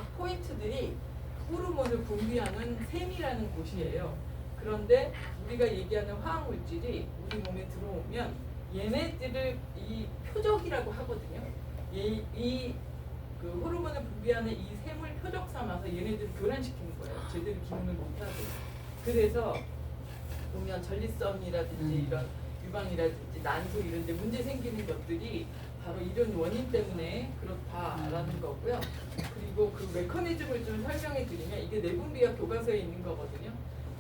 각 포인트들이 호르몬을 분비하는 셈이라는 곳이에요. 그런데 우리가 얘기하는 화학 물질이 우리 몸에 들어오면 얘네들을 이 표적이라고 하거든요. 그 호르몬을 분비하는 이 셈을 표적 삼아서 얘네들을 교란시키는 거예요. 제대로 기능을 못하게. 그래서 보면 전립선이라든지 이런 유방이라든지 난소 이런 데 문제 생기는 것들이 바로 이런 원인 때문에 그렇다라는 거고요. 그리고 그 메커니즘을 좀 설명해 드리면 이게 내분비학 교과서에 있는 거거든요.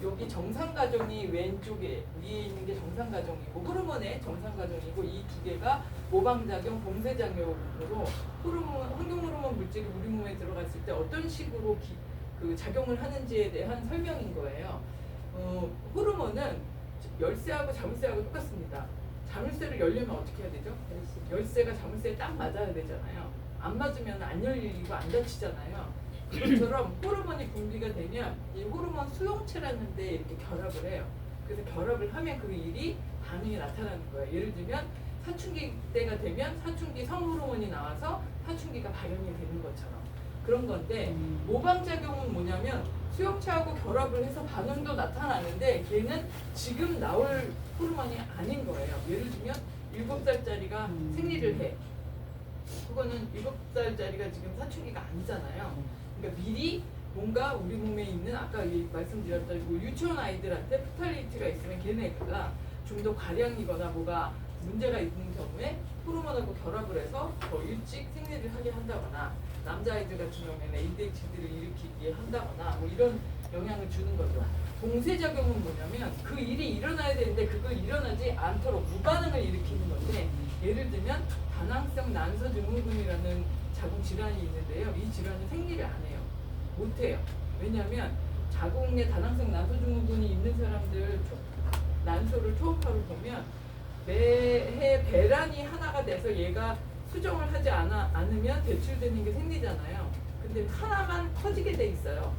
여기 정상가정이 왼쪽에 위에 있는 게 정상가정이고 호르몬의 정상가정이고 이 두 개가 모방작용, 봉쇄작용으로 호르몬, 환경호르몬 물질이 우리 몸에 들어갔을 때 어떤 식으로 그 작용을 하는지에 대한 설명인 거예요. 호르몬은 열쇠하고 자물쇠하고 똑같습니다. 자물쇠를 열려면 어떻게 해야 되죠? 열쇠가 자물쇠에 딱 맞아야 되잖아요. 안 맞으면 안 열리고 안 닫히잖아요. 그것처럼 호르몬이 분비가 되면 이 호르몬 수용체라는 데 이렇게 결합을 해요. 그래서 결합을 하면 그 일이 반응이 나타나는 거예요. 예를 들면 사춘기 때가 되면 사춘기 성호르몬이 나와서 사춘기가 발현이 되는 것처럼 그런 건데 모방작용은 뭐냐면 수용체하고 결합을 해서 반응도 나타나는데 걔는 지금 나올 호르몬이 아닌 거예요. 예를 들면 7살짜리가 생리를 해. 그거는 7살짜리가 지금 사춘기가 아니잖아요. 그러니까 미리 뭔가 우리 몸에 있는 아까 말씀드렸던 유치원 아이들한테 프탈리티가 있으면 걔네가 좀 더 과량이거나 뭐가 문제가 있는 경우에 호르몬하고 결합을 해서 더 일찍 생리를 하게 한다거나 남자아이들 같은 경우에는 ADHD를 일으키게 한다거나 뭐 이런 영향을 주는 거죠. 봉쇄작용은 뭐냐면 그 일이 일어나야 되는데 그걸 일어나지 않도록 무반응을 일으키는 건데 예를 들면 다낭성 난소증후군이라는 자궁 질환이 있는데요. 이 질환은 생리를 안 해요. 못 해요. 왜냐하면 자궁에 다낭성 난소증후군이 있는 사람들 난소를 초음파로 보면 매해 배란이 하나가 돼서 얘가 수정을 하지 않으면 대출되는 게 생리잖아요. 근데 하나만 커지게 돼 있어요.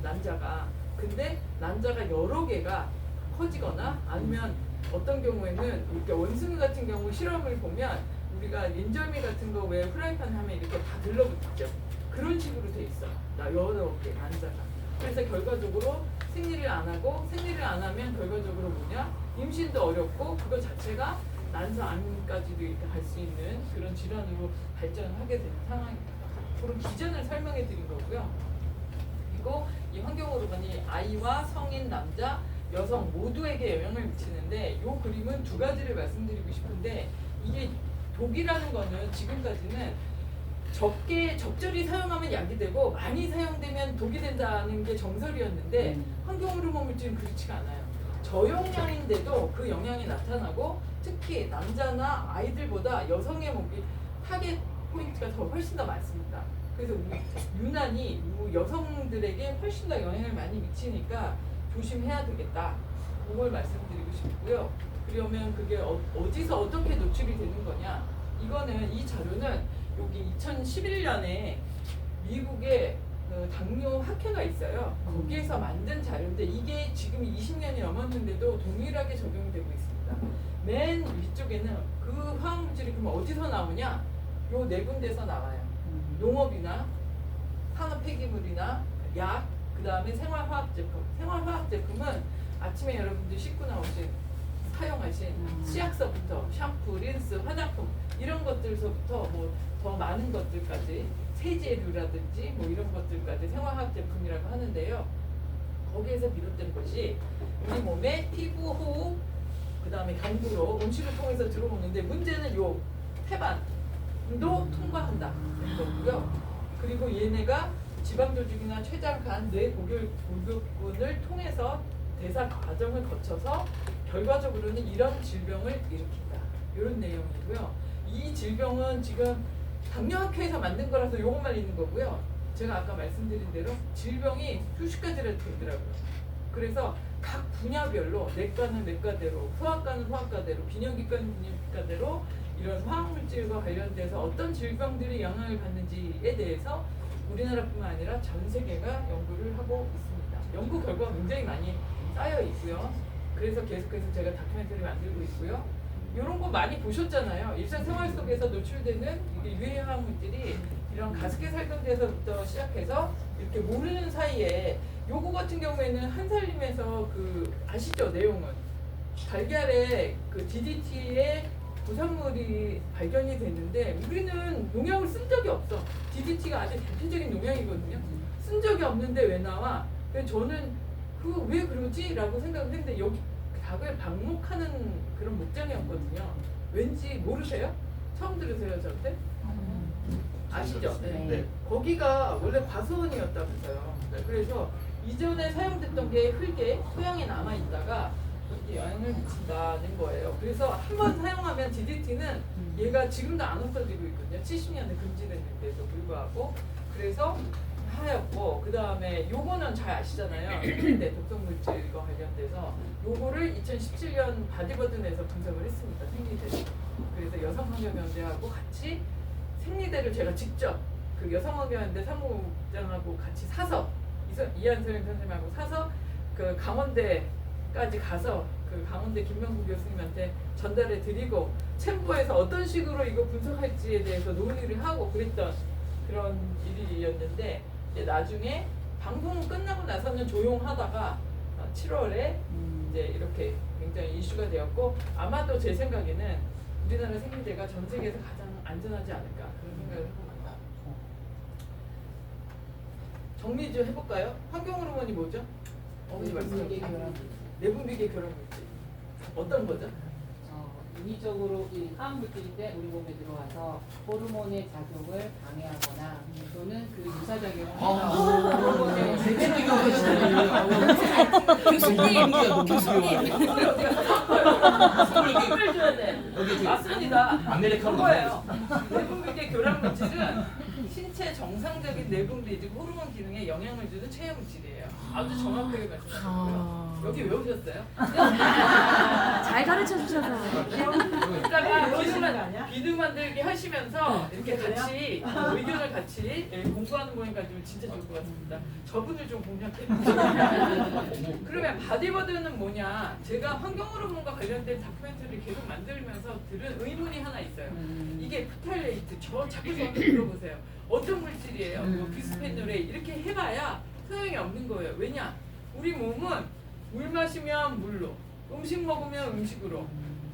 난자가. 근데 난자가 여러 개가 커지거나 아니면 어떤 경우에는 이렇게 원숭이 같은 경우 실험을 보면 우리가 인절미 같은 거 왜 프라이팬 하면 이렇게 다 들러붙죠. 그런 식으로 돼 있어. 여러 개 난자가. 그래서 결과적으로 생리를 안 하고 생리를 안 하면 결과적으로 뭐냐? 임신도 어렵고 그거 자체가 난소암까지도 이렇게 갈 수 있는 그런 질환으로 발전하게 되는 상황입니다. 그런 기전을 설명해 드린 거고요. 그리고 이 환경호르몬이 아이와 성인, 남자, 여성 모두에게 영향을 미치는데 이 그림은 두 가지를 말씀드리고 싶은데 이게 독이라는 거는 지금까지는 적절히 사용하면 약이 되고 많이 사용되면 독이 된다는 게 정설이었는데 환경호르몬 물질은 그렇지가 않아요. 저용량인데도 그 영향이 나타나고 특히 남자나 아이들보다 여성의 몸이 타겟 포인트가 훨씬 더 많습니다. 그래서 유난히 여성들에게 훨씬 더 영향을 많이 미치니까 조심해야 되겠다. 그걸 말씀드리고 싶고요. 그러면 그게 어디서 어떻게 노출이 되는 거냐? 이거는 이 자료는 여기 2011년에 미국의 그 당뇨 학회가 있어요. 거기에서 만든 자료인데 이게 지금 20년이 넘었는데도 동일하게 적용이 되고 있습니다. 맨 위쪽에는 그 화학물질이 그럼 어디서 나오냐? 요 네 군데서 나와요. 농업이나 산업 폐기물이나 약, 그 다음에 생활화학 제품. 생활화학 제품은 아침에 여러분들 씻고 나오신 사용하신 치약서부터 샴푸, 린스, 화장품 이런 것들서부터 뭐 더 많은 것들까지 세제류라든지 뭐 이런 것들까지 생화학 제품이라고 하는데요. 거기에서 비롯된 것이 우리 몸에 피부, 호흡, 그 다음에 경구로 음식을 통해서 들어오는데 문제는 요 태반도 통과한다 는 거고요. 그리고 얘네가 지방조직이나 췌장, 간, 뇌, 골격근을 통해서 대사 과정을 거쳐서 결과적으로는 이런 질병을 일으킨다. 이런 내용이고요. 이 질병은 지금 당뇨학회에서 만든 거라서 요것만 있는 거고요. 제가 아까 말씀드린 대로 질병이 수십 가지나 되더라고요. 그래서 각 분야별로 내과는 내과대로, 소아과는 소아과대로, 비뇨기과는 비뇨기과대로 이런 화학물질과 관련돼서 어떤 질병들이 영향을 받는지에 대해서 우리나라뿐만 아니라 전 세계가 연구를 하고 있습니다. 연구 결과가 굉장히 많이 쌓여 있고요. 그래서 계속해서 제가 다큐멘터리 만들고 있고요. 이런 거 많이 보셨잖아요. 일상생활 속에서 노출되는 유해 화학물질이 이런 가습기 살균 데서부터 시작해서 이렇게 모르는 사이에 요거 같은 경우에는 한살림에서 그 아시죠 내용은 달걀에 그 DDT의 부산물이 발견이 됐는데 우리는 농약을 쓴 적이 없어. DDT가 아주 대표적인 농약이거든요. 쓴 적이 없는데 왜 나와? 그래서 저는 그거 왜 그러지? 라고 생각을 했는데 여기 닭을 방목하는 그런 목장이었거든요. 왠지 모르세요? 처음 들으세요 저한테? 아시죠? 네. 네. 거기가 원래 과수원이었다면서요. 네. 그래서 이전에 사용됐던 게 흙에 토양에 남아있다가 여기 영향을 미친다는 거예요. 그래서 한 번 사용하면 DDT는 얘가 지금도 안 없어지고 있거든요. 70년에 금지됐는데도 불구하고. 그래서 하였고 그 다음에 요거는 잘 아시잖아요. 생리대 독성물질과 관련돼서 요거를 2017년 바디버든에서 분석을 했습니다. 생리대. 그래서 여성환경연대하고 같이 생리대를 제가 직접 그 여성환경연대 사무국장하고 같이 사서 이한소영 선생님하고 사서 그 강원대까지 가서 그 강원대 김명국 교수님한테 전달해 드리고 챔버에서 어떤 식으로 이거 분석할지에 대해서 논의를 하고 그랬던 그런 일이었는데 이제 나중에 방송 끝나고 나서는 조용하다가 7월에 이제 이렇게 굉장히 이슈가 되었고 아마도 제 생각에는 우리나라 생리대가 전 세계에서 가장 안전하지 않을까 그런 생각을 해봅니다. 정리 좀 해볼까요? 환경호르몬이 뭐죠? 어머니 말씀하세요. 내분비계 교란물질 어떤 거죠? 인위적으로 이 화학물질인데 우리 몸에 들어와서 호르몬의 작용을 방해하거나 또는 그 유사작용을 해서 호르몬의 힘을 줘야 돼. 맞습니다. 아메리카노 그거예요. 내분비계 교란물질은 신체 정상적인 내분비 즉 호르몬 기능에 영향을 주는 체해물질이에요. 아주 정확하게 말씀하셨고요. 여기 외우셨어요? 잘 가르쳐 주셔서. 이따가 비누 만들기 하시면서 이렇게 같이 의견을 같이 공부하는 거니까 좀 진짜 좋을 것 같습니다. 저분을 좀 공략해 주세요. 그러면 바디버드는 뭐냐? 제가 환경호르몬과 관련된 다큐멘터리를 계속 만들면서 들은 의문이 하나 있어요. 이게 프탈레이트, 저 자꾸 저한테 물어보세요. 어떤 물질이에요? 뭐 비스페놀에 이렇게 해봐야 소용이 없는 거예요. 왜냐? 우리 몸은 물 마시면 물로, 음식 먹으면 음식으로,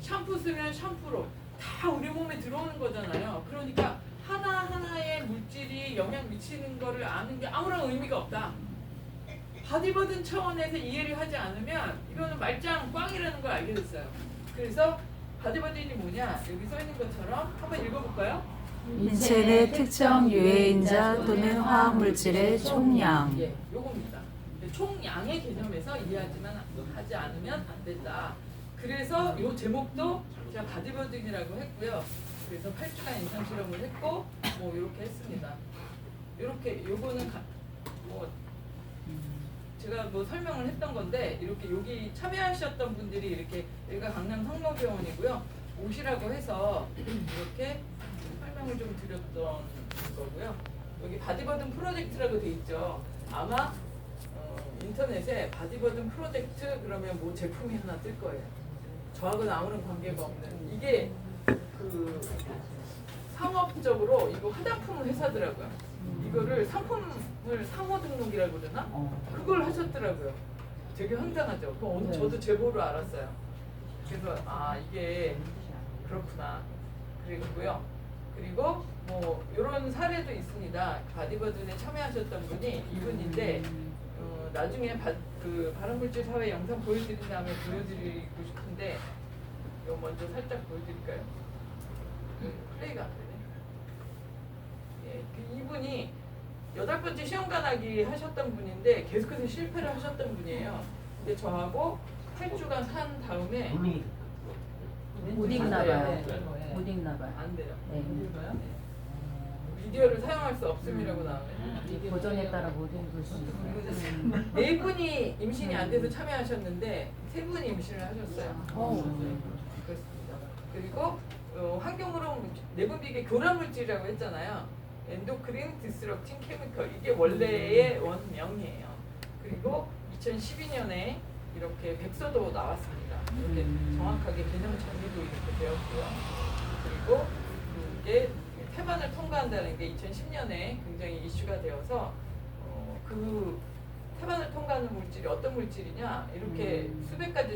샴푸 쓰면 샴푸로 다 우리 몸에 들어오는 거잖아요. 그러니까 하나하나의 물질이 영향 미치는 거를 아는 게 아무런 의미가 없다. 바디버든 차원에서 이해를 하지 않으면 이거는 말짱 꽝이라는 걸 알게 됐어요. 그래서 바디버든이 뭐냐? 여기 써 있는 것처럼 한번 읽어볼까요? 인체 내 특정 유해인자 또는 화학물질의 총량. 예, 요겁니다. 총량의 개념에서 이해하지만 하지 않으면 안 된다. 그래서 요 제목도 제가 바디버든이라고 했고요. 그래서 8주간 임상 실험을 했고 뭐 이렇게 했습니다. 이렇게 요거는 뭐 제가 뭐 설명을 했던 건데 이렇게 여기 참여하셨던 분들이 이렇게 여기가 강남 성모병원이고요. 오시라고 해서 이렇게 설명을 좀 드렸던 거고요. 여기 바디버든 프로젝트라고 돼 있죠. 아마 인터넷에 바디버든 프로젝트 그러면 뭐 제품이 하나 뜰 거예요. 저하고는 아무런 관계가 없는 이게 그 상업적으로 이거 화장품 회사더라고요. 이거를 상품을 상호 등록이라고 그러나 그걸 하셨더라고요. 되게 황당하죠. 그거 오늘 저도 제보로 알았어요. 그래서 아 이게 그렇구나 그랬고요. 그리고 뭐 이런 사례도 있습니다. 바디버든에 참여하셨던 분이 이분인데 나중에 그 발암물질 사회 영상 보여드린 다음에 보여드리고 싶은데 이거 먼저 살짝 보여드릴까요? 플레이가 안 되네. 예, 그 이분이 8번째 시험관하기 하셨던 분인데 계속해서 실패를 하셨던 분이에요. 근데 저하고 8주간 산 다음에 못 읽나 봐요. 못 읽나 봐요. 안 돼요. 네. 비디오를 사용할 수 없음이라고 나오네. 이 버전에 따라 못 읽을 수 있어요. 4분이 임신이 안 돼서 참여하셨는데 3분이 임신을 하셨어요. 그렇습니다. 그리고 환경으로 내분비계 교란물질이라고 했잖아요. 엔도크린 디스럽팅 케미컬 이게 원래의 원명이에요. 그리고 2012년에 이렇게 백서도 나왔습니다. 이렇게 정확하게 개념 정리도 이렇게 되었고요. 그리고 이게 태반을 통과한다는 게 2010년에 굉장히 이슈가 되어서 그 태반을 통과하는 물질이 어떤 물질이냐 이렇게 수백 가지